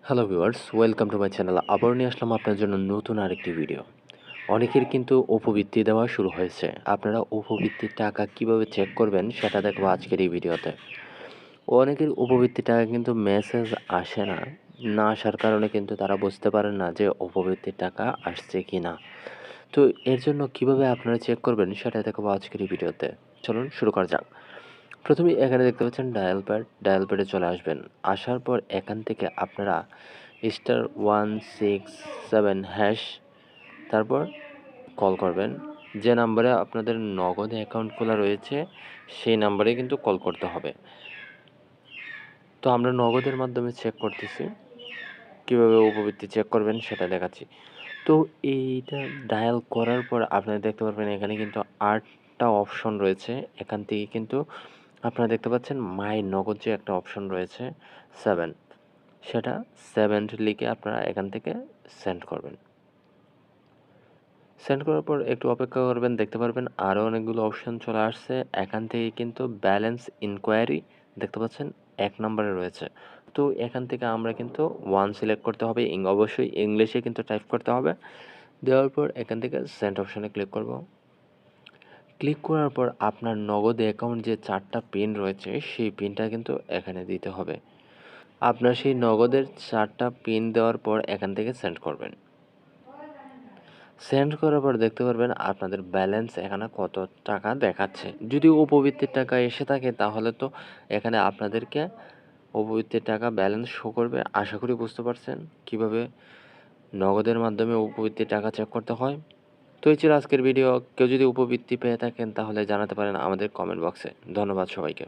Hello viewers, welcome to my channel. আবার নিয়ে আসলাম আপনার জন্য নতুন আরেকটি ভিডিও। অনেকের কিন্তু উপবৃত্তি দেওয়া শুরু হয়েছে। আপনারা উপবৃত্তির টাকা কিভাবে চেক করবেন সেটা দেখবো আজকের এই ভিডিওতে। অনেকের উপবৃত্তির টাকা কিন্তু মেসেজ আসে না, না আসার কারণে কিন্তু তারা বুঝতে পারেন না যে উপবৃত্তির টাকা আসছে কি না। তো এর জন্য কিভাবে আপনারা চেক করবেন সেটা দেখবো আজকের এই ভিডিওতে। চলুন শুরু করা যাক। প্রথমেই এখানে দেখতে পাচ্ছেন ডায়াল প্যাডে চলে আসবেন। আসার পর এখান থেকে আপনারা *167# তারপর কল করবেন। যে নাম্বারে আপনাদের নগদে অ্যাকাউন্ট খোলা রয়েছে সেই নাম্বারে কিন্তু কল করতে হবে। তো আমরা নগদের মাধ্যমে চেক করতেছি। কীভাবে উপবৃত্তি চেক করবেন সেটা দেখাচ্ছি। তো এইটা ডায়াল করার পর আপনারা দেখতে পারবেন এখানে কিন্তু 8টা অপশন রয়েছে। এখান থেকে কিন্তু আপনারা দেখতে পাচ্ছেন মাই নগদ যে একটা অপশন রয়েছে 7, সেটা 7 লিখে আপনারা এখান থেকে সেন্ড করবেন। সেন্ড করার পর একটু অপেক্ষা করবেন, দেখতে পারবেন আরও অনেকগুলো অপশন চলে আসছে। এখান থেকে কিন্তু ব্যালেন্স ইনকোয়ারি দেখতে পাচ্ছেন 1 নম্বরে রয়েছে। তো এখান থেকে আমরা কিন্তু 1 সিলেক্ট করতে হবে, অবশ্যই ইংলিশে কিন্তু টাইপ করতে হবে। দেওয়ার পর এখান থেকে সেন্ড অপশনে ক্লিক করব। ক্লিক করার পর আপনার নগদে অ্যাকাউন্ট যে 4টা পিন রয়েছে সেই পিনটা কিন্তু এখানে দিতে হবে। আপনার সেই নগদের 4টা পিন দেওয়ার পর এখান থেকে সেন্ড করবেন। সেন্ড করার পর দেখতে পারবেন আপনাদের ব্যালেন্স এখানে কত টাকা দেখাচ্ছে। যদি উপবৃত্তির টাকা এসে থাকে তাহলে তো এখানে আপনাদেরকে উপবৃত্তির টাকা ব্যালেন্স শো করবে। আশা করি বুঝতে পারছেন কীভাবে নগদের মাধ্যমে উপবৃত্তির টাকা চেক করতে হয়। তো এই ছিল আজকের ভিডিও। কেউ যদি উপবৃত্তি পেয়ে থাকেন তাহলে জানাতে পারেন আমাদের কমেন্ট বক্সে। ধন্যবাদ সবাইকে।